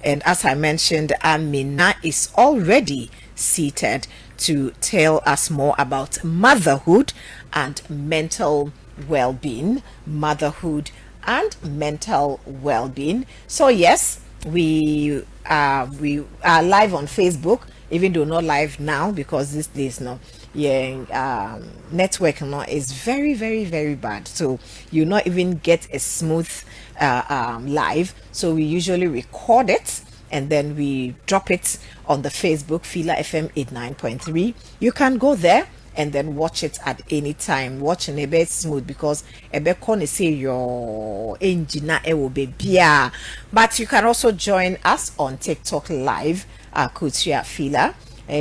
And as I mentioned, Amina is already seated to tell us more about motherhood and mental well-being. Motherhood and mental well-being. So yes, we are live on Facebook, even though not live now because these days no network no is very very bad, so you not even get a smooth live. So we usually record it and then we drop it on the Facebook Fiila FM 89.3. You can go there and then watch it at any time. Watching a bit smooth because a bit can say your engine will be beer. But you can also join us on TikTok live Akusia Fiila.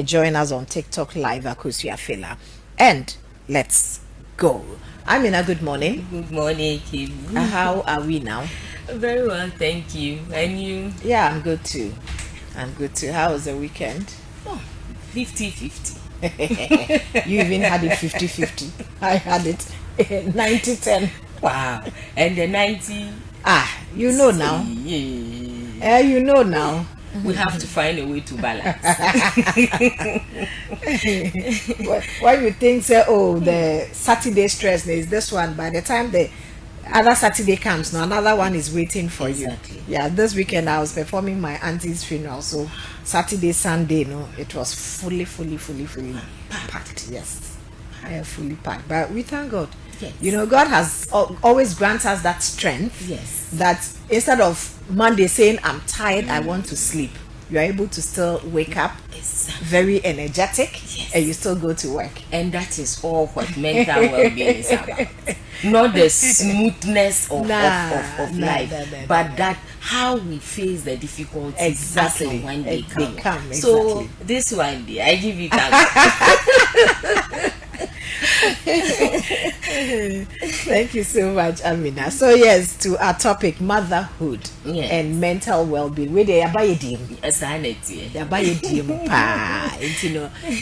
Join us on TikTok live Akusia Fiila. And let's go. Amina, good morning. Good morning, Kim. How are we now? Very well, thank you. And you? Yeah, I'm good too. How was the weekend? 50-50. You even had it 50-50. I had it 90-10. Wow. And the 90? You know now. Yeah. You know now. We have to find a way to balance. When you think, say, the Saturday stress is this one, by the time the other Saturday comes, now another one is waiting for exactly. you. Yeah, this weekend I was performing my auntie's funeral, so Saturday, Sunday, it was fully packed. Yes, fully packed. But we thank God. Yes. God has always granted us that strength. Yes. That instead of Monday saying I'm tired, I want to sleep, you are able to still wake up very energetic. Yes. And you still go to work. And that is all what mental well-being is about. Not the smoothness of life, but that how we face the difficulties exactly when they come. Exactly. So this one day, I give you thanks. Thank you so much, Amina. So yes, to our topic, motherhood and mental well-being. Where they are by sanity. They are by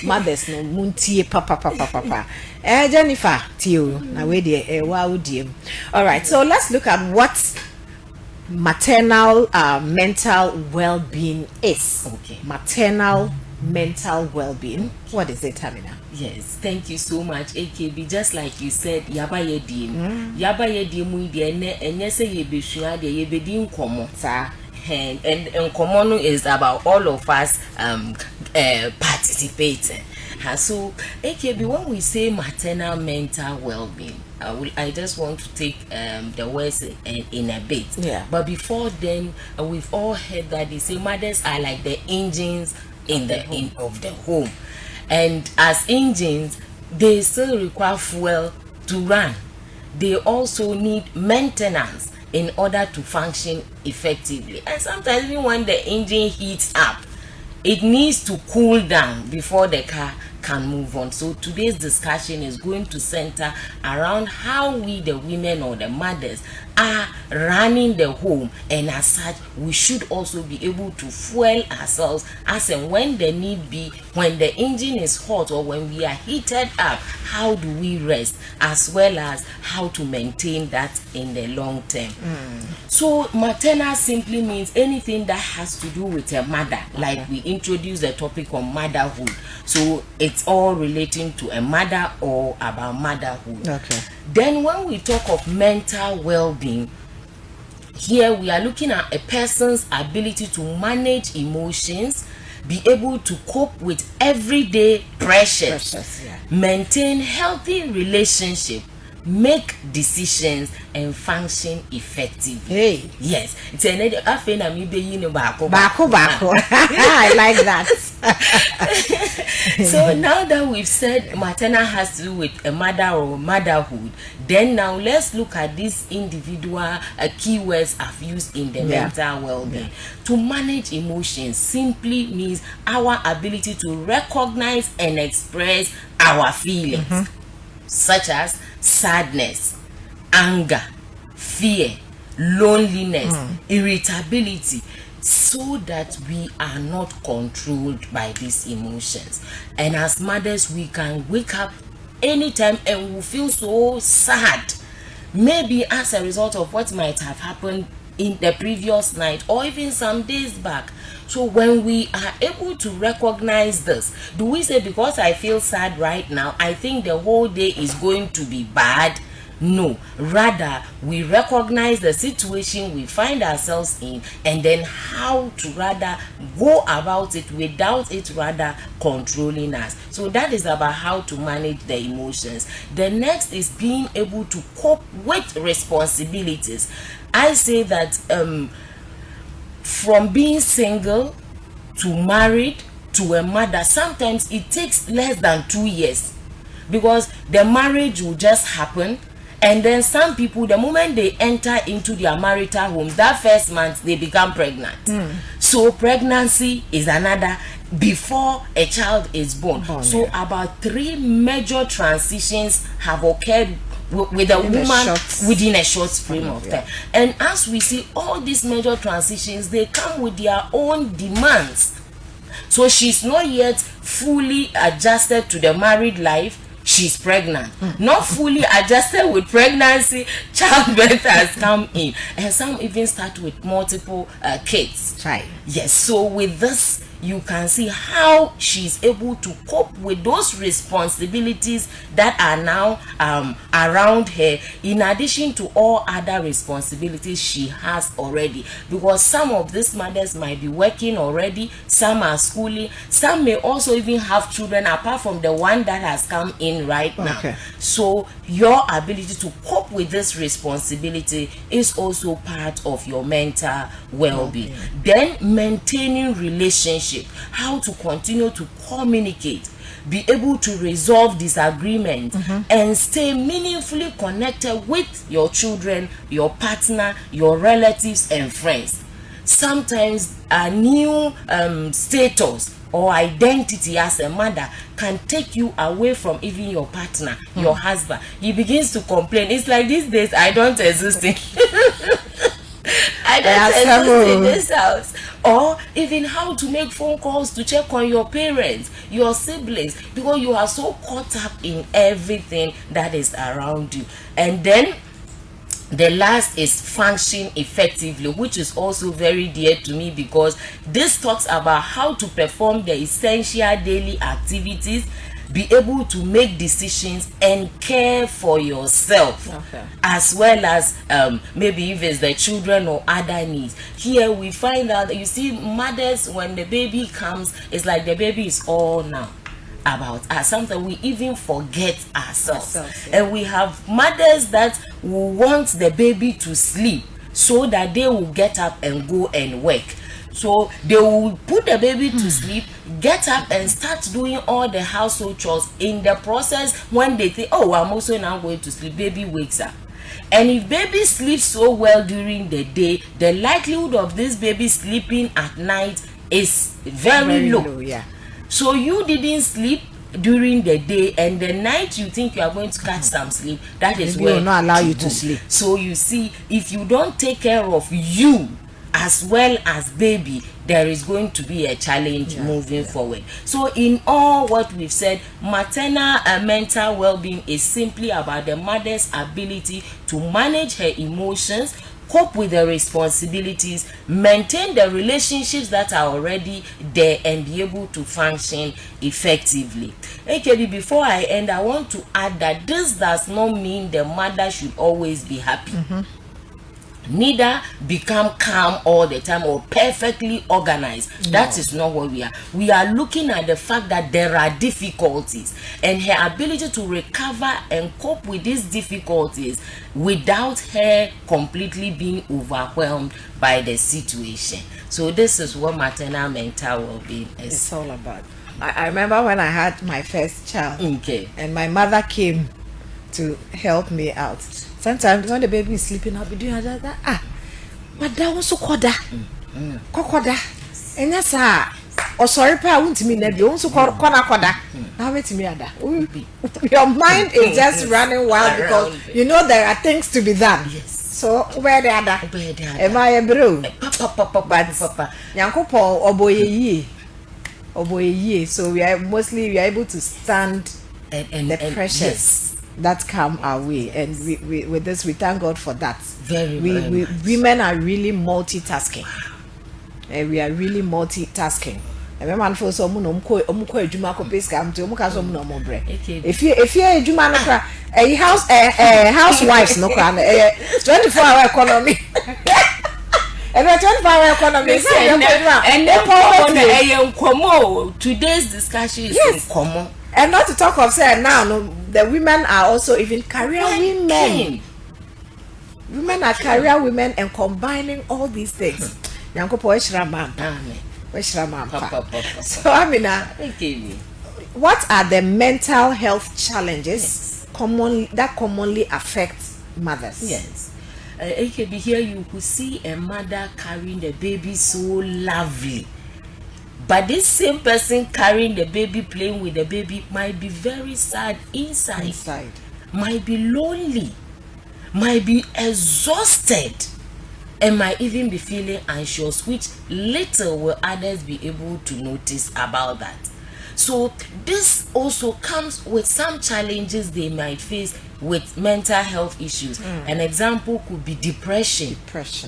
mothers no muntie papa. Jennifer, Tio, now where they wow dim. All right, so let's look at what maternal mental well-being is. Okay. Maternal mental well-being. What is it, Amina? Yes, thank you so much, AKB. Just like you said, Yabaye Dim. Yabaye Dim, and yes, ye be sure ye be dim common, sir. And common is about all of us participating. So, AKB, when we say maternal mental well-being, I just want to take the words in a bit. Yeah. But before then, we've all heard that they say mothers are like the engines of the home. And as engines, they still require fuel to run. They also need maintenance in order to function effectively. And sometimes even when the engine heats up, it needs to cool down before the car can move on. So today's discussion is going to center around how we, the women or the mothers, are running the home, and as such we should also be able to fuel ourselves as and when the need be. When the engine is hot or when we are heated up, how do we rest, as well as how to maintain that in the long term. So maternal simply means anything that has to do with a mother, like we introduced the topic on motherhood, so it's all relating to a mother or about motherhood. Okay. Then when we talk of mental well-being, here we are looking at a person's ability to manage emotions, be able to cope with everyday pressures, maintain healthy relationship, make decisions, and function effectively. Hey. Yes. It's another bako. I like that. So now that we've said maternal has to do with a mother or motherhood, then now let's look at these individual keywords I've used in the mental well-being. To manage emotions simply means our ability to recognize and express our feelings, such as sadness, anger, fear, loneliness, irritability, so that we are not controlled by these emotions. And as mothers, we can wake up anytime and we feel so sad, maybe as a result of what might have happened in the previous night or even some days back. So when we are able to recognize this, do we say because I feel sad right now, I think the whole day is going to be bad? No, rather we recognize the situation we find ourselves in and then how to rather go about it without it rather controlling us. So that is about how to manage the emotions. The next is being able to cope with responsibilities. I say that from being single to married to a mother, sometimes it takes less than 2 years because the marriage will just happen. And then some people, the moment they enter into their marital homes, that first month they become pregnant. So pregnancy is another before a child is born. So about 3 major transitions have occurred with a woman within a short frame of time. And as we see, all these major transitions, they come with their own demands. So she's not yet fully adjusted to the married life. She's pregnant, not fully adjusted with pregnancy, childbirth has come in, and some even start with multiple kids. Right. Yes, so with this you can see how she's able to cope with those responsibilities that are now around her, in addition to all other responsibilities she has already. Because some of these mothers might be working already, some are schooling, some may also even have children apart from the one that has come in right now. So your ability to cope with this responsibility is also part of your mental well-being. Then maintaining relationship, how to continue to communicate, be able to resolve disagreements, and stay meaningfully connected with your children, your partner, your relatives and friends. Sometimes a new status or identity as a mother can take you away from even your partner, your husband. He begins to complain. It's like these days I don't exist in I don't exist in this house. Or even how to make phone calls to check on your parents, your siblings, because you are so caught up in everything that is around you. And then the last is function effectively, which is also very dear to me, because this talks about how to perform the essential daily activities, be able to make decisions and care for yourself, as well as maybe if it's the children or other needs. Here we find out that, you see, mothers, when the baby comes, it's like the baby is all now about us. Sometimes we even forget ourselves. And we have mothers that will want the baby to sleep so that they will get up and go and work. So they will put the baby to sleep, get up and start doing all the household chores. In the process, when they think, oh, I'm also now going to sleep, baby wakes up. And if baby sleeps so well during the day, the likelihood of this baby sleeping at night is very low. So you didn't sleep during the day, and the night you think you are going to catch some sleep, that is where will not allow you to sleep. So you see, if you don't take care of you as well as baby, there is going to be a challenge moving forward. So in all what we've said, maternal mental well-being is simply about the mother's ability to manage her emotions, cope with the responsibilities, maintain the relationships that are already there, and be able to function effectively. AKB, before I end, I want to add that this does not mean the mother should always be happy. Neither become calm all the time or perfectly organized. That is not what we are. We are looking at the fact that there are difficulties, and her ability to recover and cope with these difficulties without her completely being overwhelmed by the situation. So this is what maternal mental well-being is. It's all about. I remember when I had my first child, and my mother came to help me out. Sometimes when the baby is sleeping, I'll be doing that. Madam wants to koda. And that's or sorry, pa won't me never wants to koda. Now wait me ada. Your mind is just running wild because you know there are things to be done. So where the other? Am I a bro? Papa. Yankopo oboye. So we are able to stand and the pressures. that come our way, and we with this we thank God for that. Very we much. women are really multitasking, and we are really multitasking. And man for so umko adwuma ko pay scam to umka so no more bre. If you adwuma no kra a housewives no kra 24-hour economy. And 24-hour economy and today's discussion is in common. And not to talk of say now, no, the women are also even career women. Women are career women and combining all these things. So I mean, what are the mental health challenges commonly affect mothers? Yes. It can be here. You could see a mother carrying the baby so lovely. But this same person carrying the baby, playing with the baby, might be very sad inside. Might be lonely, might be exhausted, and might even be feeling anxious, which little will others be able to notice about that. So this also comes with some challenges they might face with mental health issues. An example could be depression.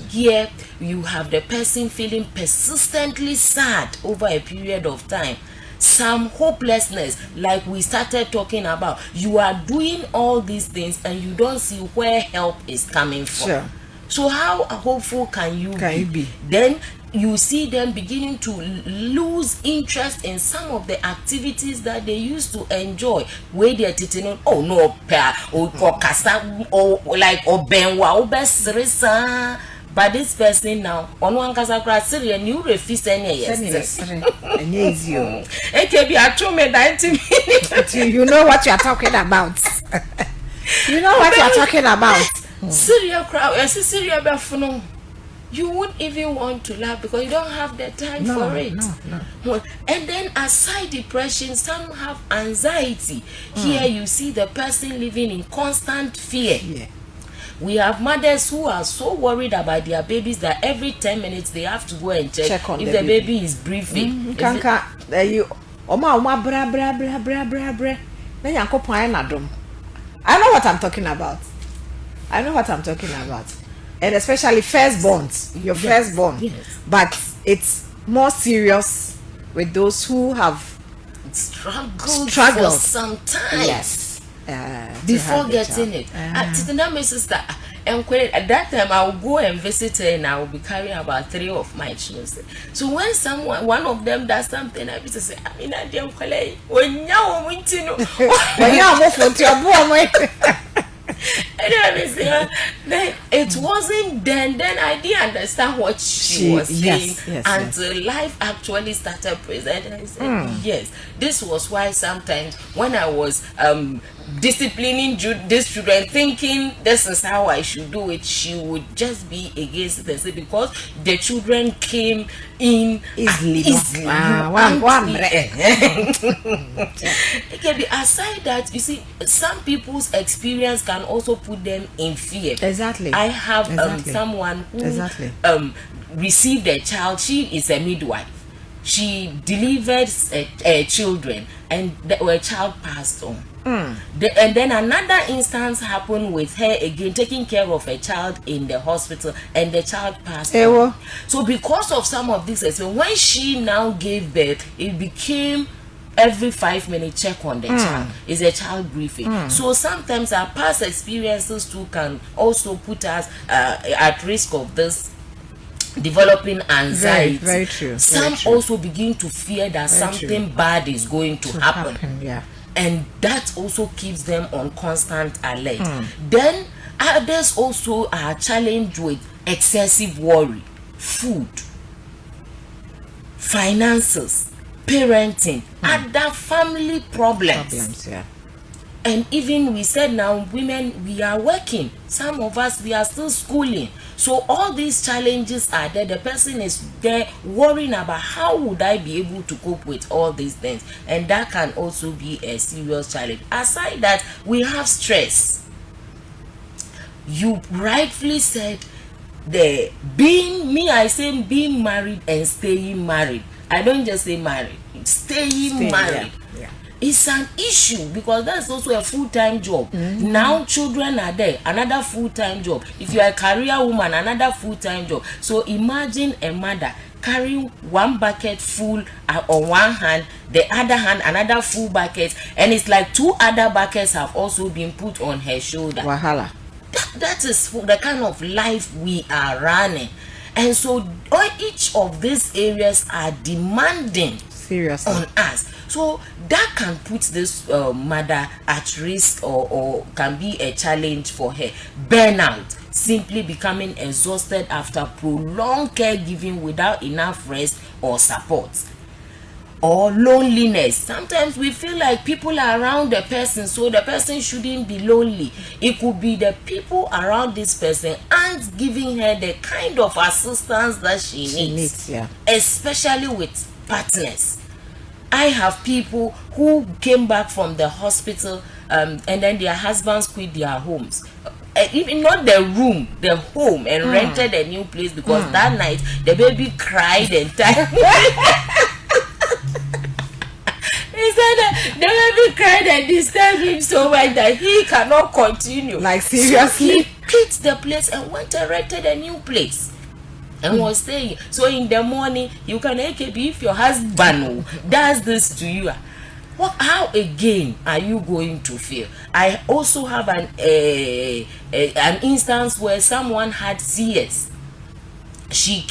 Here you have the person feeling persistently sad over a period of time. Some hopelessness, like we started talking about. You are doing all these things and you don't see where help is coming from. Sure. So how hopeful can you be? Then you see them beginning to lose interest in some of the activities that they used to enjoy. Where they're teaching, oh no, or kasa, or like benwa, obesrisa. But this person now, on one kasakra Syrian, you refuse any yes. It can be a 2 minutes. You know what you are talking about. You know what you are talking about. Syria crowd, Syria Bafuno. You wouldn't even want to laugh because you don't have the time for it. No. And then aside depression, some have anxiety. Here you see the person living in constant fear. Yeah. We have mothers who are so worried about their babies that every 10 minutes they have to go and check on if the baby is breathing. I know what I'm talking about. And especially firstborns, your firstborn. Yes. But it's more serious with those who have struggled for some time. Yes. Before getting it. My sister, at that time I will go and visit her and I will be carrying about 3 of my children. So when one of them does something, I used to say, I mean, I didn't then it wasn't then I didn't understand what she was saying until life actually started presenting. I said, yes, this was why sometimes when I was disciplining these children, thinking this is how I should do it, she would just be against it and say, because the children came in easily. It can be aside that, you see, some people's experience can also put them in fear. Exactly. I have someone who received a child. She is a midwife. She delivered children and the child passed on. And then another instance happened with her again, taking care of a child in the hospital, and the child passed on. So because of some of this, when she now gave birth, it became every 5 minute check on the child. Is a child briefing. So sometimes our past experiences too can also put us at risk of this developing anxiety. Very true. Some also begin to fear that something bad is going to happen. Yeah. And that also keeps them on constant alert. Then others also are challenged with excessive worry, food, finances, parenting, other family problems. And even we said now, women, we are working. Some of us, we are still schooling. So all these challenges are there. The person is there worrying about how would I be able to cope with all these things. And that can also be a serious challenge. Aside that, we have stress. You rightfully said I say being married and staying married. I don't just say married. Staying married. it's an issue, because that's also a full-time job. Now children are there, another full-time job. If you are a career woman, another full-time job. So imagine a mother carrying one bucket full on one hand, the other hand another full bucket, and it's like 2 other buckets have also been put on her shoulder. Wahala. That is the kind of life we are running. And so each of these areas are demanding Seriously on us. So that can put this mother at risk, or can be a challenge for her. Burnout, simply becoming exhausted after prolonged caregiving without enough rest or support. Or loneliness. Sometimes we feel like people are around the person, so the person shouldn't be lonely. It could be the people around this person aren't giving her the kind of assistance that she needs. Yeah. Especially with partners. I have people who came back from the hospital, and then their husbands quit their homes. Even not the room, the home, and rented a new place because that night the baby cried and died. He said that the baby cried and disturbed him so much that he cannot continue. Like seriously? So he quit the place and went and rented a new place and was staying. So in the morning, you can AKB if your husband does this to you. How again are you going to feel? I also have an instance where someone had CS. She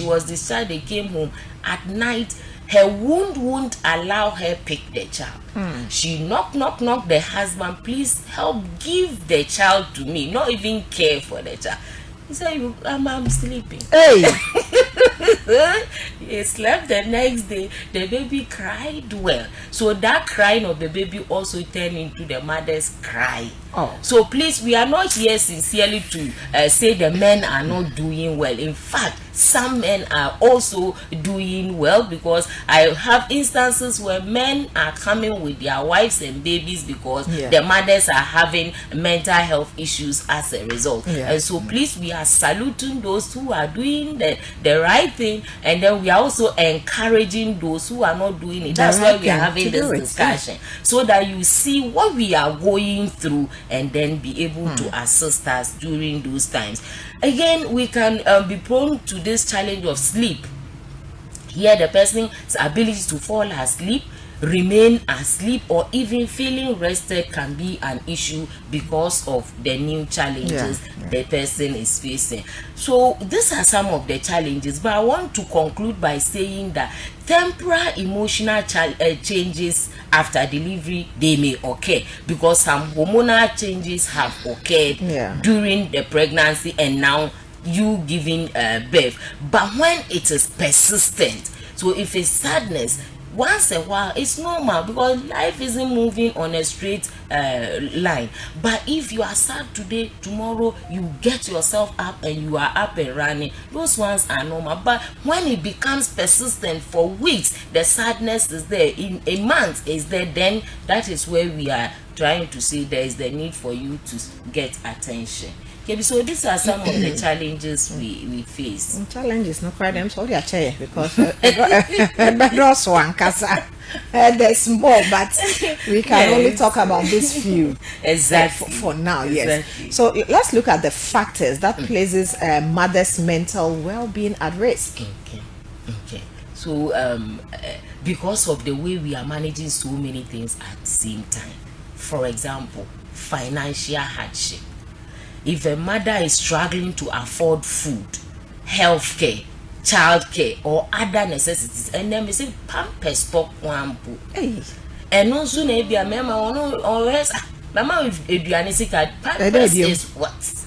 was discharged, they came home at night. Her wound won't allow her pick the child. She knock the husband, please help give the child to me, not even care for the child. He said, I'm sleeping. Hey. He slept. The next day the baby cried well, so that crying of the baby also turned into the mother's cry. So please, we are not here sincerely to say the men are not doing well. In fact, some men are also doing well, because I have instances where men are coming with their wives and babies because the mothers are having mental health issues as a result. And so please, we are saluting those who are doing the right thing, and then we are also encouraging those who are not doing it. That's why we are having this discussion, so that you see what we are going through and then be able to assist us during those times. Again, we can be prone to this challenge of sleep. Here, the person's ability to fall asleep, remain asleep, or even feeling rested can be an issue because of the new challenges the person is facing. So these are some of the challenges, but I want to conclude by saying that temporary emotional changes after delivery, they may occur because some hormonal changes have occurred during the pregnancy and now you giving birth. But when it is persistent, so if it's sadness, once a while it's normal because life isn't moving on a straight line. But if you are sad today, tomorrow you get yourself up and you are up and running, those ones are normal. But when it becomes persistent for weeks, the sadness is there, in a month is there, then that is where we are trying to say there is the need for you to get attention. Okay, so these are some of the challenges we face. Challenges, no problem. Sorry, I tell you, because there's more, but we can only talk about this few. Exactly. For now, yes. So let's look at the factors that places mother's mental well-being at risk. Okay. So because of the way we are managing so many things at the same time, for example, financial hardship. If a mother is struggling to afford food, health care, child care, or other necessities, and then we say pampers stock one book. And also maybe a mama or else mama with eduanisi card, pampers is what?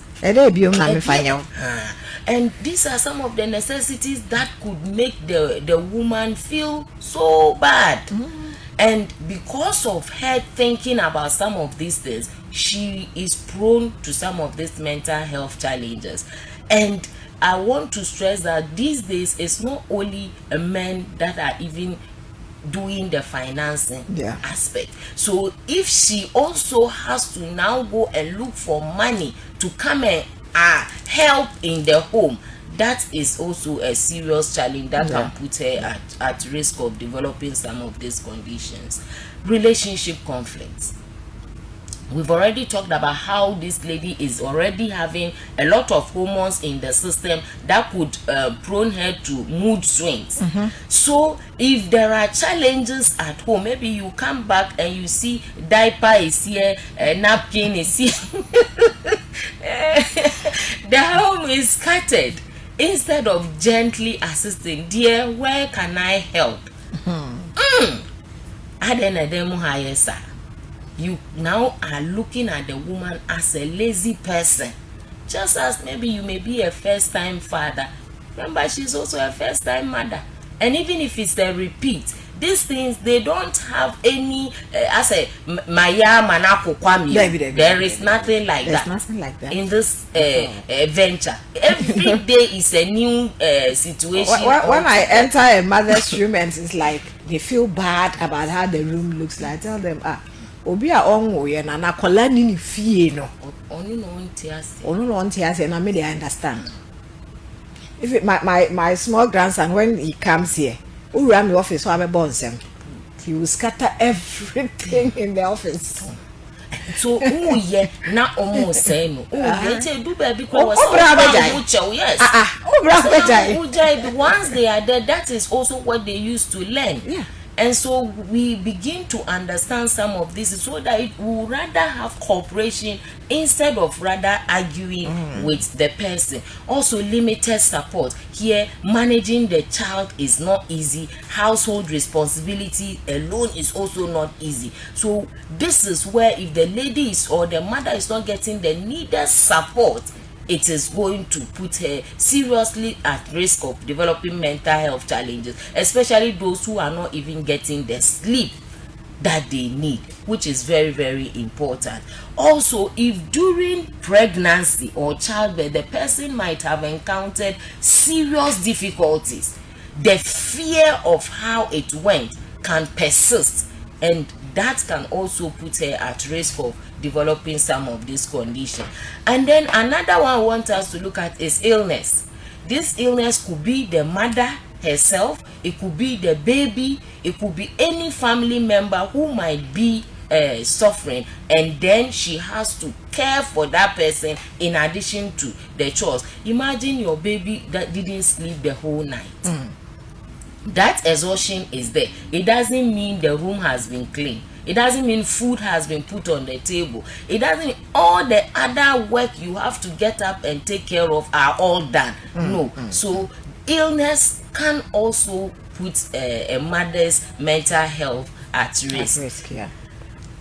And these are some of the necessities that could make the woman feel so bad. And because of her thinking about some of these things, she is prone to some of these mental health challenges. And I want to stress that these days it's not only men that are even doing the financing aspect. So if she also has to now go and look for money to come and help in the home, that is also a serious challenge that can put her at risk of developing some of these conditions. Relationship conflicts. We've already talked about how this lady is already having a lot of hormones in the system that could prone her to mood swings. So if there are challenges at home, maybe you come back and you see diaper is here, napkin is here, the home is scattered. Instead of gently assisting, dear, where can I help? You now are looking at the woman as a lazy person, just as maybe you may be a first-time father. Remember, she's also a first-time mother, and even if it's a repeat, these things, they don't have any as a maya manako kwami. There is nothing like that. There's nothing like that in this venture. Every day is a new situation. When I enter a mother's room and it's like they feel bad about how the room looks like, I tell them, obi a onwo ye na nakola ni ni fie no onu no nti ase na me dey understand. If it, my small grandson, when he comes here, who ran the office, so I'm a bonsem, he will scatter everything in the office. So na almost say no. They do baby because yes. Once they are there, that is also what they used to learn. Yeah. And so we begin to understand some of this so that it will rather have cooperation instead of rather arguing with the person. Also, limited support. Here, managing the child is not easy. Household responsibility alone is also not easy. So this is where if the lady is or the mother is not getting the needed support, it is going to put her seriously at risk of developing mental health challenges, especially those who are not even getting the sleep that they need, which is very, very important. Also, if during pregnancy or childbirth the person might have encountered serious difficulties, the fear of how it went can persist, and that can also put her at risk of developing some of this condition. And then another one I want us to look at is illness. This illness could be the mother herself, it could be the baby, it could be any family member who might be suffering, and then she has to care for that person in addition to the chores. Imagine your baby that didn't sleep the whole night. That exhaustion is there. It doesn't mean the room has been cleaned. It doesn't mean food has been put on the table. It doesn't mean all the other work you have to get up and take care of are all done. No. So illness can also put a mother's mental health at risk. Yeah.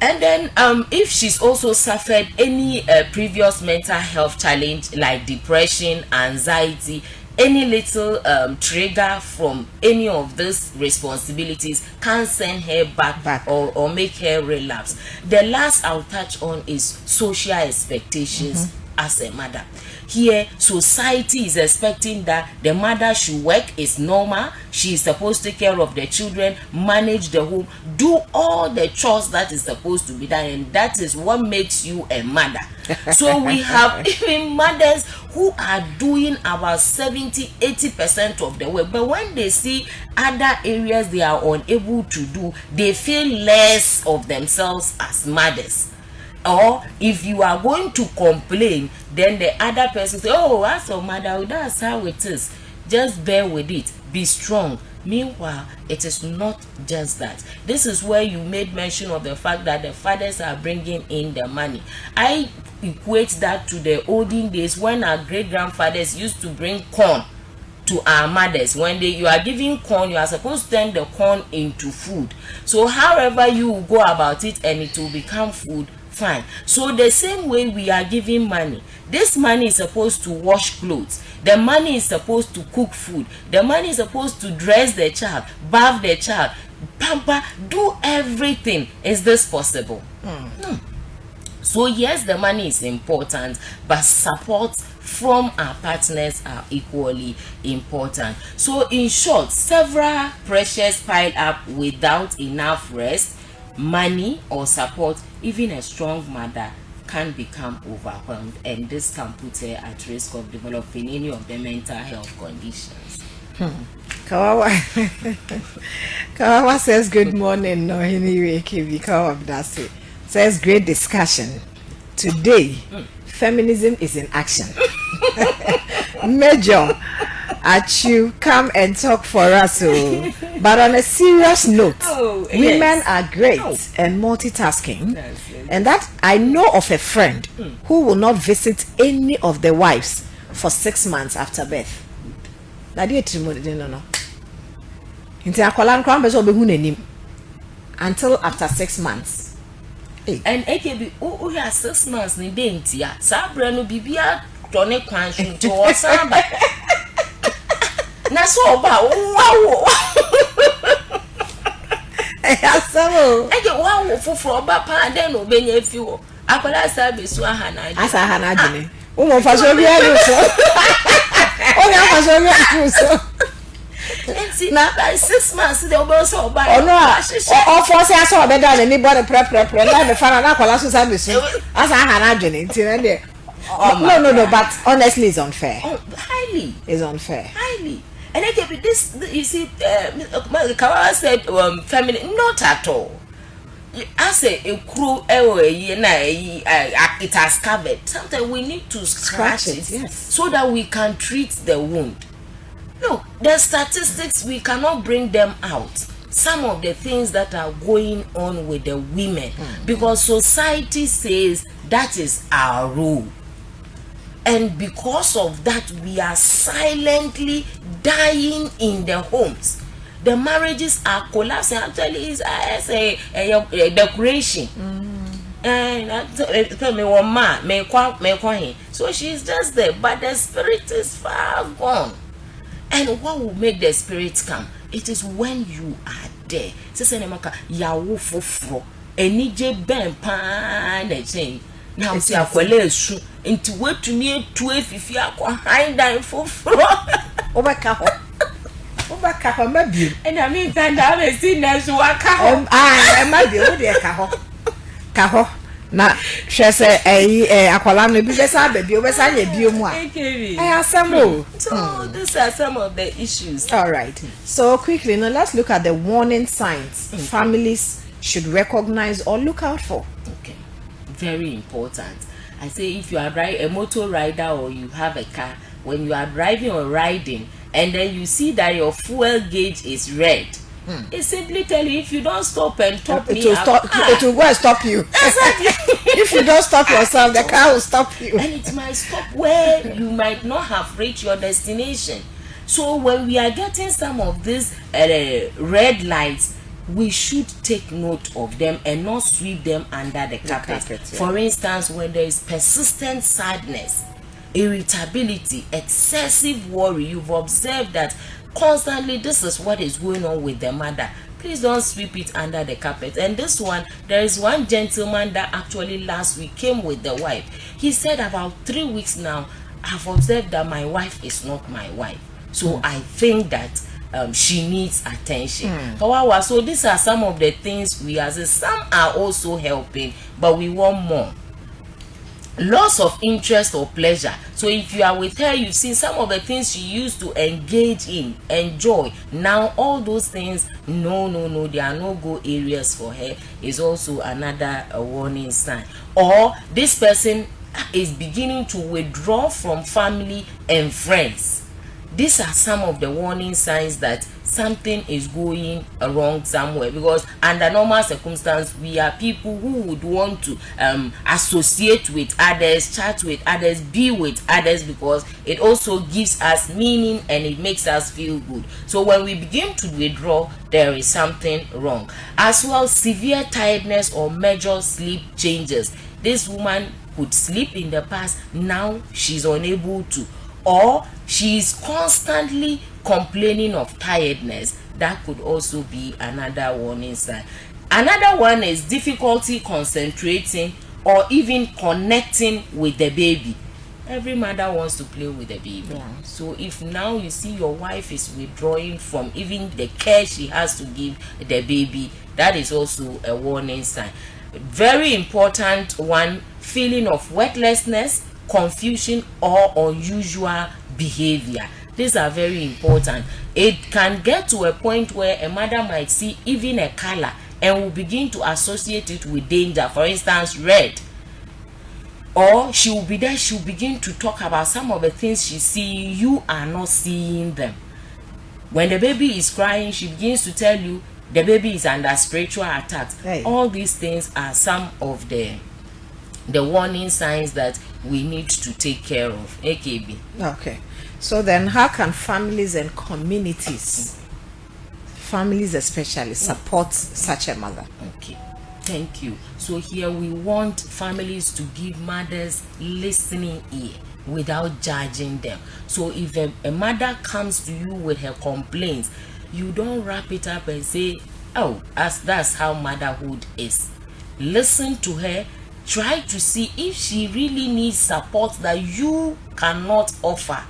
And then if she's also suffered any previous mental health challenge like depression, anxiety, any little trigger from any of these responsibilities can send her back. Or make her relapse. The last I'll touch on is social expectations as a mother. Here, society is expecting that the mother should work, is normal. She is supposed to take care of the children, manage the home, do all the chores that is supposed to be done, and that is what makes you a mother. So we have even mothers who are doing about 70-80% of the work, but when they see other areas they are unable to do, they feel less of themselves as mothers. Or if you are going to complain, then the other person say, oh, as a mother, that's how it is. Just bear with it. Be strong. Meanwhile, it is not just that. This is where you made mention of the fact that the fathers are bringing in the money. I equate that to the olden days when our great-grandfathers used to bring corn to our mothers. When you are giving corn, you are supposed to turn the corn into food. So however you go about it and it will become food, fine. So the same way we are giving money, this money is supposed to wash clothes, the money is supposed to cook food, the money is supposed to dress the child, bath the child, pamper, do everything. Is this possible? No. So yes, the money is important, but support from our partners are equally important. So in short, several pressures pile up without enough rest, money or support. Even a strong mother can become overwhelmed, and this can put her at risk of developing any of the mental health conditions. Kawawa says good morning. No, anyway, that's it. Says great discussion today. Feminism is in action. Major, Achu, come and talk for us. But on a serious note, women are great and multitasking, and that I know of a friend who will not visit any of the wives for 6 months after birth. No. Until after 6 months. And AKB, oh, yeah, 6 months, ni denti ya. Sabra no bibia tone kwanshu to osamba. Na so oba, wow. Asamo. Ege wow fufuro oba pa den obenye fiwo. Akwala sabe so ahana. Asa ahana jine. Umo faso bia no so. O ya faso bia so. Na 6 months they obo so oba. Oh no. O force aso obeda na ni body pre na me fara na akwala so sabe so. Asa ahana jine nti na de. No, but honestly it's unfair. Oh, highly. It's unfair. Highly. And it can be this, you see, Kawawa said, family, not at all. I say a crew, it has covered. Sometimes we need to scratch it, yes, so that we can treat the wound. No, the statistics, we cannot bring them out. Some of the things that are going on with the women, because society says that is our role. And because of that, we are silently dying in the homes. The marriages are collapsing. Actually, it's as a decoration. So she's just there, but the spirit is far gone. And what will make the spirit come? It is when you are there. Now see akwele esu nti wetumi etu efifi akwa hindan foforo Obaka ho mabie and I mean tanda be si na so aka ho mabie wo de ka ho na hwe se akwala no bi besa babie obesa nya bio mu a asemo. So these are some of the issues. All right, so quickly now let's look at the warning signs families should recognize or look out for. Okay, very important. I say if you are a motor rider or you have a car, when you are driving or riding and then you see that your fuel gauge is red, it simply tell you if you don't stop and top me up, it will go and stop you. Exactly. If you don't stop yourself, the car will stop you. And it might stop where you might not have reached your destination. So when we are getting some of these red lights, we should take note of them and not sweep them under the carpet. Yeah. For instance, when there is persistent sadness, irritability, excessive worry, you've observed that constantly this is what is going on with the mother, please don't sweep it under the carpet. And this one, there is one gentleman that actually last week came with the wife. He said about 3 weeks now, I've observed that my wife is not my wife. So I think that she needs attention. However, so these are some of the things we as some are also helping, but we want more. Loss of interest or pleasure. So if you are with her, you've seen some of the things she used to engage in, enjoy. Now all those things, no, they are no go areas for her, is also another warning sign. Or this person is beginning to withdraw from family and friends. These are some of the warning signs that something is going wrong somewhere, because under normal circumstances we are people who would want to associate with others, chat with others, be with others, because it also gives us meaning and it makes us feel good. So when we begin to withdraw, there is something wrong. As well, severe tiredness or major sleep changes. This woman could sleep in the past, now she's unable to, or she is constantly complaining of tiredness. That could also be another warning sign. Another one is difficulty concentrating or even connecting with the baby. Every mother wants to play with the baby. So if now you see your wife is withdrawing from even the care she has to give the baby, that is also a warning sign. Very important one, feeling of worthlessness, confusion, or unusual behavior. These are very important. It can get to a point where a mother might see even a color and will begin to associate it with danger. For instance, red. Or she will be there, she will begin to talk about some of the things she sees. You are not seeing them. When the baby is crying, she begins to tell you the baby is under spiritual attack. Hey. All these things are some of the warning signs that we need to take care of. AKB. Okay. So then how can families and communities, families especially, support such a mother? Okay. Thank you. So here we want families to give mothers listening ear without judging them. So if a mother comes to you with her complaints, you don't wrap it up and say, oh, that's how motherhood is. Listen to her. Try to see if she really needs support that you cannot offer.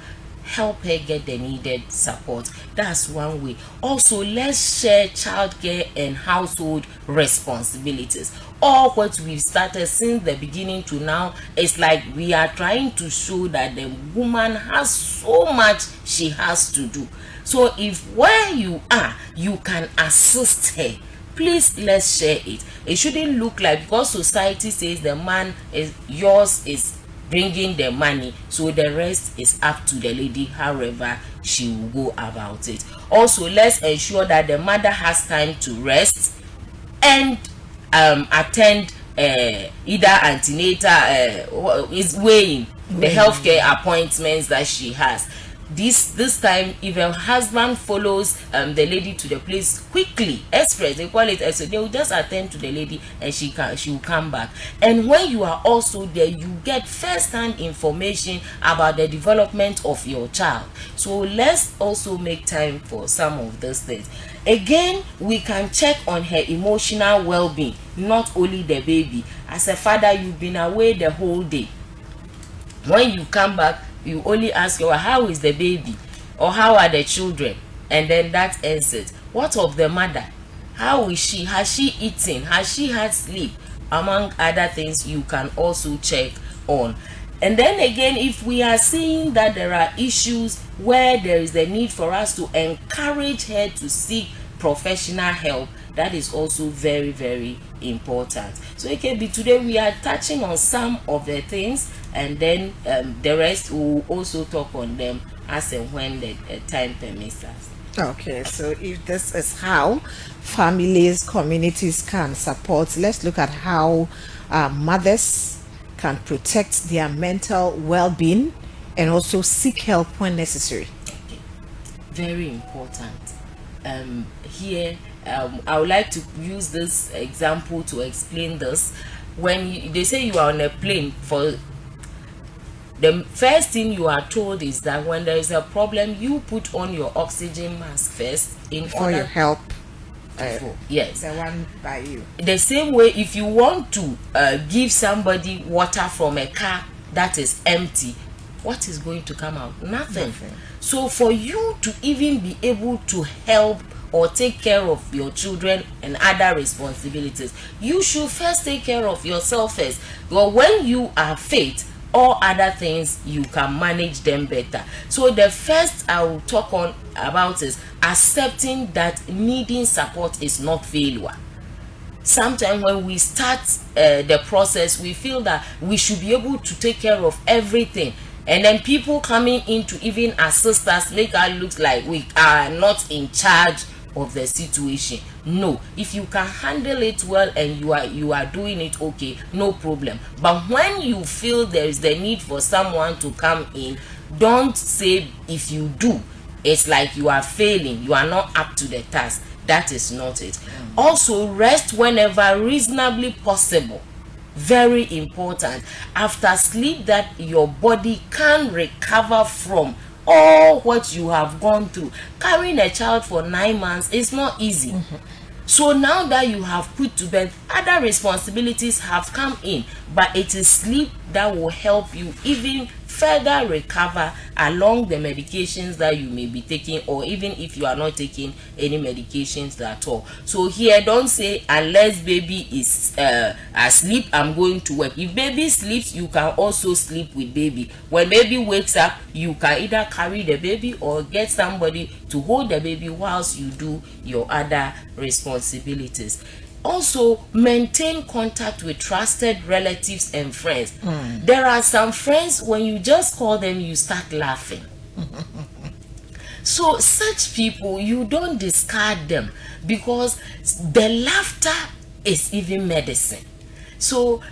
Help her get the needed support. That's one way. Also, let's share childcare and household responsibilities. All what we've started since the beginning to now is like we are trying to show that the woman has so much she has to do. So if where you are, you can assist her, please let's share it. It shouldn't look like because society says the man is yours is bringing the money, so the rest is up to the lady, however she will go about it. Also, let's ensure that the mother has time to rest and attend either antenatal is weighing the healthcare appointments that she has. This time, if her husband follows the lady to the place quickly, express, they call it express, they will just attend to the lady and she will come back. And when you are also there, you get first-hand information about the development of your child. So let's also make time for some of those things. Again, we can check on her emotional well-being, not only the baby. As a father, you've been away the whole day. When you come back, you only ask her, how is the baby? Or how are the children? And then that ends it. What of the mother? How is she? Has she eaten? Has she had sleep? Among other things you can also check on. And then again, if we are seeing that there are issues where there is a need for us to encourage her to seek professional help, that is also very, very important. So AKB, today we are touching on some of the things, and then the rest will also talk on them as and when the time permits us. Okay, so if this is how families, communities can support, let's look at how mothers can protect their mental well-being and also seek help when necessary. Okay. Very important. Here, I would like to use this example to explain this. When they say you are on a plane, for the first thing you are told is that when there is a problem, you put on your oxygen mask first for your help. Yes, the one by you. The same way, if you want to give somebody water from a car that is empty, what is going to come out? Nothing. So for you to even be able to help or take care of your children and other responsibilities, you should first take care of yourself first. But when you are fit, all other things you can manage them better. So the first I will talk on about is accepting that needing support is not failure. Sometimes when we start the process, we feel that we should be able to take care of everything, and then people coming in to even assist us make us look like we are not in charge of the situation. No, if you can handle it well and you are doing it okay, no problem. But when you feel there is the need for someone to come in, don't say if you do, it's like you are failing, you are not up to the task. That is not it. Also, rest whenever reasonably possible. Very important. After sleep, that your body can recover from all what you have gone through. Carrying a child for 9 months is not easy. So now that you have put to bed, other responsibilities have come in, but it is sleep that will help you even further recover along the medications that you may be taking, or even if you are not taking any medications at all. So here, don't say unless baby is asleep, I'm going to work. If baby sleeps, you can also sleep with baby. When baby wakes up, you can either carry the baby or get somebody to hold the baby whilst you do your other responsibilities. Also, maintain contact with trusted relatives and friends. There are some friends, when you just call them, you start laughing. So such people, you don't discard them, because the laughter is even medicine. So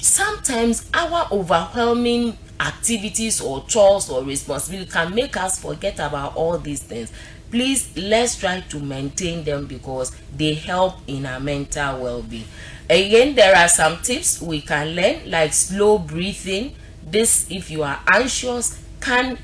sometimes our overwhelming activities or chores or responsibility can make us forget about all these things. Please, let's try to maintain them, because they help in our mental well-being. Again, there are some tips we can learn, like slow breathing. This, if you are anxious, can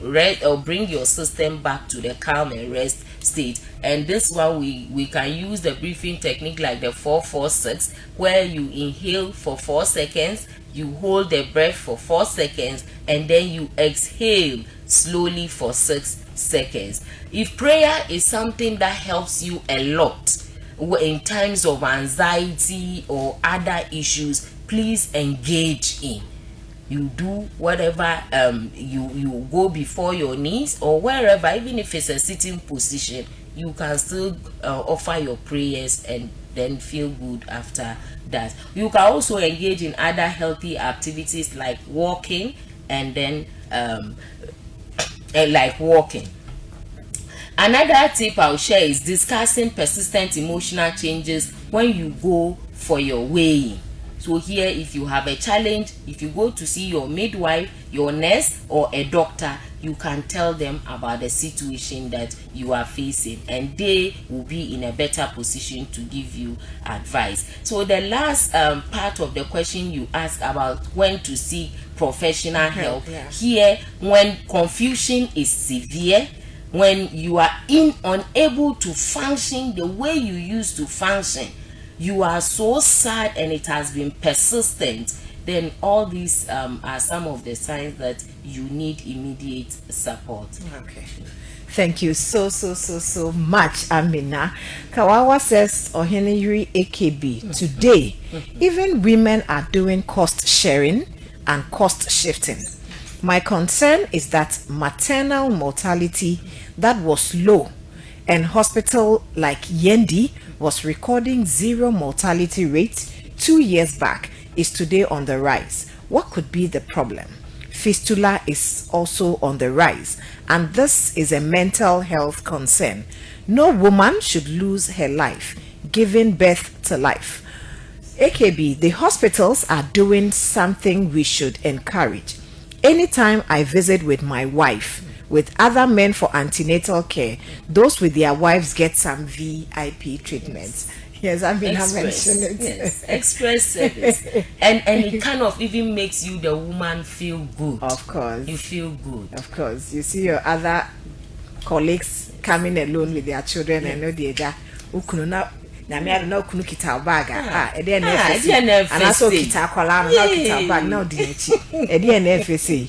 rest or bring your system back to the calm and rest state. And this one, we can use the breathing technique like the 4-4-6, where you inhale for 4 seconds, you hold the breath for 4 seconds, and then you exhale slowly for 6 seconds. If prayer is something that helps you a lot in times of anxiety or other issues, please engage in. You do whatever, you go before your knees or wherever, even if it's a sitting position, you can still offer your prayers and then feel good after that. You can also engage in other healthy activities like walking, and then Another tip I'll share is discussing persistent emotional changes when you go for your weighing. So here, if you have a challenge, if you go to see your midwife, your nurse, or a doctor, you can tell them about the situation that you are facing, and they will be in a better position to give you advice. So the last part of the question you asked about when to seek professional help, here, when confusion is severe, when you are unable to function the way you used to function, you are so sad and it has been persistent, then all these are some of the signs that you need immediate support. Okay. Thank you so much, Amina. Kawawa says, Oheniri AKB, today, even women are doing cost sharing and cost shifting. My concern is that maternal mortality that was low, and hospital like Yendi was recording 0 mortality rate 2 years back, is today on the rise. What could be the problem? Fistula is also on the rise, and this is a mental health concern. No woman should lose her life giving birth to life. AKB, the hospitals are doing something we should encourage. Anytime I visit with my wife, with other men for antenatal care, those with their wives get some VIP treatments. Yes, I mean, I mentioned it. Yes, express service. and it kind of even makes you, the woman, feel good. Of course. You feel good. Of course. You see your other colleagues coming alone with their children, and know the other na me no kunu kita bag e dey na FSC and also kita kwala no kita bag na odi echi e dey na FSC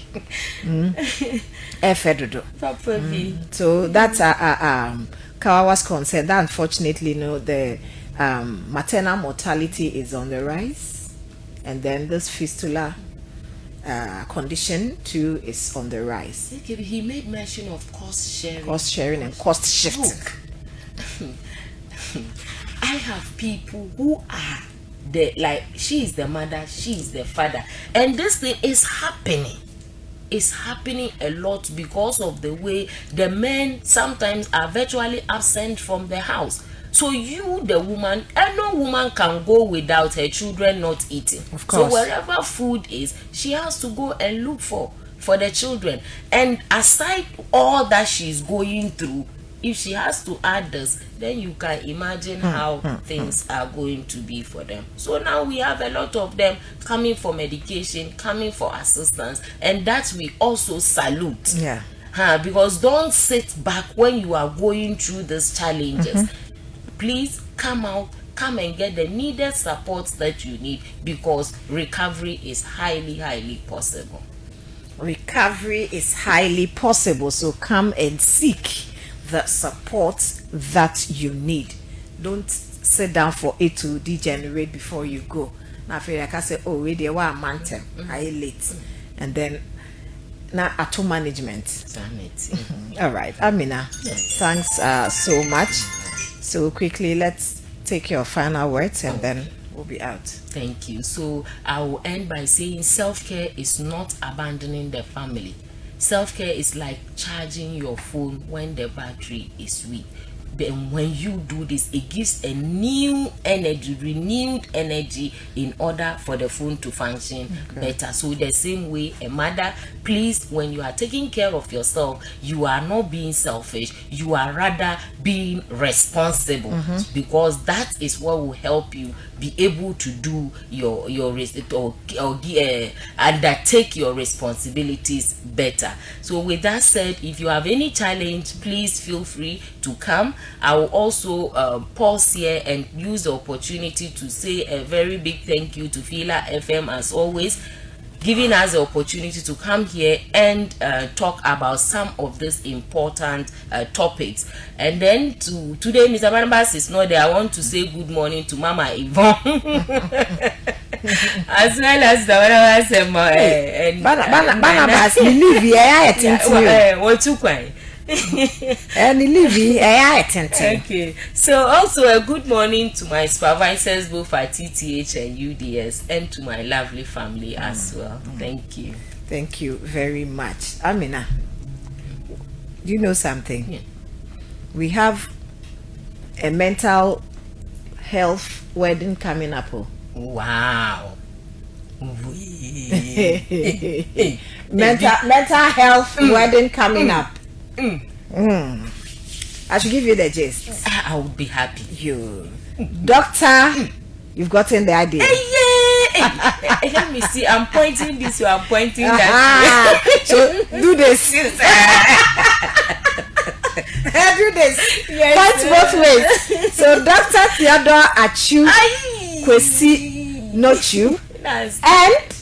efedodo. So that's Kawawa's concern. That unfortunately, the maternal mortality is on the rise, and then this fistula condition too is on the rise. He made mention of cost sharing and cost shifting. I have people who are she is the mother, she is the father, and this thing is happening. It's happening a lot because of the way the men sometimes are virtually absent from the house. So you, the woman, and no woman can go without her children not eating. Of course. So wherever food is, she has to go and look for the children. And aside all that she's going through, if she has to add this, then you can imagine how things are going to be for them. So now we have a lot of them coming for medication, coming for assistance, and that we also salute. Yeah. Because don't sit back when you are going through these challenges. Please come out, come and get the needed support that you need, because recovery is highly possible. recovery is highly possible. So come and seek the support that you need. Don't sit down for it to degenerate before you go. Now, I feel like I say, oh, we there were mountain, I late, and then now auto management. All right, Amina, thanks so much. So quickly, let's take your final words and then we'll be out. Thank you. So I will end by saying self-care is not abandoning the family. Self-care is like charging your phone when the battery is weak. Then when you do this, it gives a new energy, renewed energy, in order for the phone to function better. So the same way, a mother, please, when you are taking care of yourself, you are not being selfish, you are rather being responsible, because that is what will help you be able to do undertake your responsibilities better. So with that said, if you have any challenge, please feel free to come. I will also pause here and use the opportunity to say a very big thank you to Fiila FM, as always, giving us the opportunity to come here and talk about some of these important topics. And then today, Mr. Barnabas is not there. I want to say good morning to Mama Yvonne, as well as the Barnabas and Barnabas, leave here. What you cry? Okay. So also a good morning to my supervisors both at TTH and UDS, and to my lovely family as well. Thank you. Thank you very much. Amina, do you know something? Yeah. We have a mental health wedding coming up. Wow. mental health wedding coming up. I should give you the gist. I would be happy. You, doctor, you've gotten the idea. Let me see. I'm pointing this way. I'm pointing that. So do this. Do this. Yes, point both ways. So Dr. Theodore Achu Kwesi Nochu and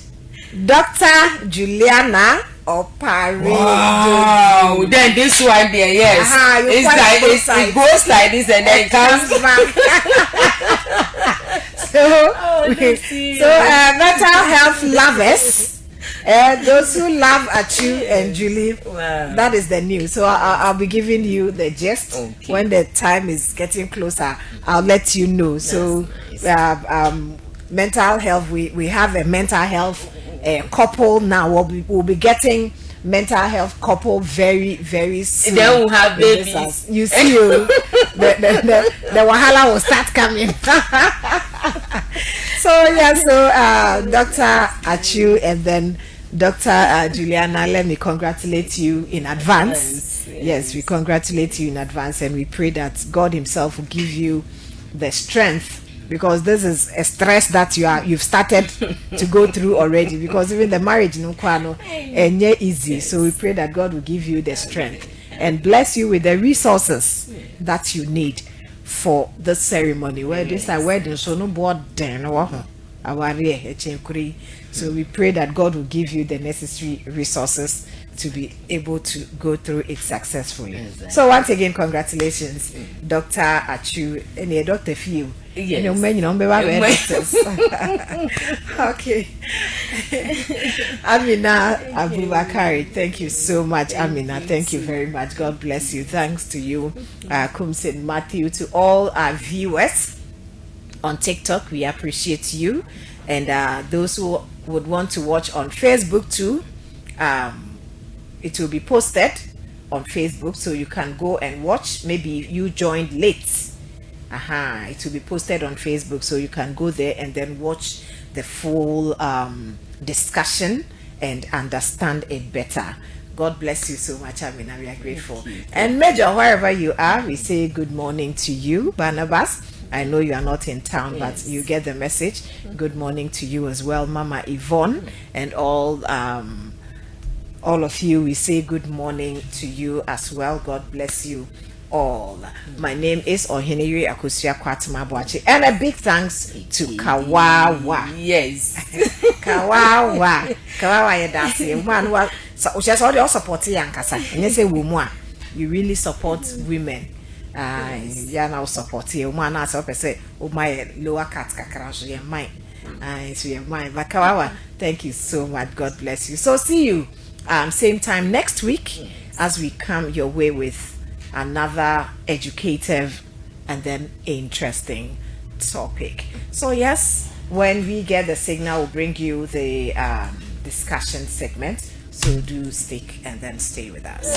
Dr. Juliana Opare. Wow. Then this one there, yes. It's like it goes like this and then it comes back. So mental health lovers, those who love Achu and Julie, that is the news. So I'll be giving you the gist when the time is getting closer. I'll let you know. So mental health, we have a mental health couple now. We'll be getting mental health couple very, very soon. Then we'll have babies. You see, the wahala will start coming. So Dr. Achu and then Dr. Juliana, let me congratulate you in advance. Yes, we congratulate you in advance, and we pray that God Himself will give you the strength, because this is a stress that you've started to go through already, because even the marriage and easy. So we pray that God will give you the strength and bless you with the resources that you need for the ceremony. Where this are wedding, so no board then. So we pray that God will give you the necessary resources to be able to go through it successfully. Exactly. So once again, congratulations, Dr. Achu and Dr. Fiu. Yes. Okay. Amina Abubakari, thank you so much. Amina, thank you very much. God bless you. Thanks to you, Kumsin Matthew, to all our viewers on TikTok. We appreciate you, and those who would want to watch on Facebook too. It will be posted on Facebook, so you can go and watch. Maybe you joined late. It will be posted on Facebook, so you can go there and then watch the full discussion and understand it better. God bless you so much, Amina. We are grateful. And Major, wherever you are, we say good morning to you, Barnabas. I know you are not in town, but you get the message. Good morning to you as well, Mama Yvonne, and all of you. We say good morning to you as well. God bless you all. My name is Oheniri Akusia Kwatma Boachi, and a big thanks to Kawawa. Yes. Kawawa. Kawawa Yedasi. One So just all your support yankasa. And you say woman, you really support women. Yeah, now support you. Woman, as I say, oh my lower cat kakra, so your mind. So your mind. Bakawawa, thank you so much. God bless you. So see you same time next week as we come your way with another educative and then interesting topic. So yes, when we get the signal, we'll bring you the discussion segment. So do stick and then stay with us.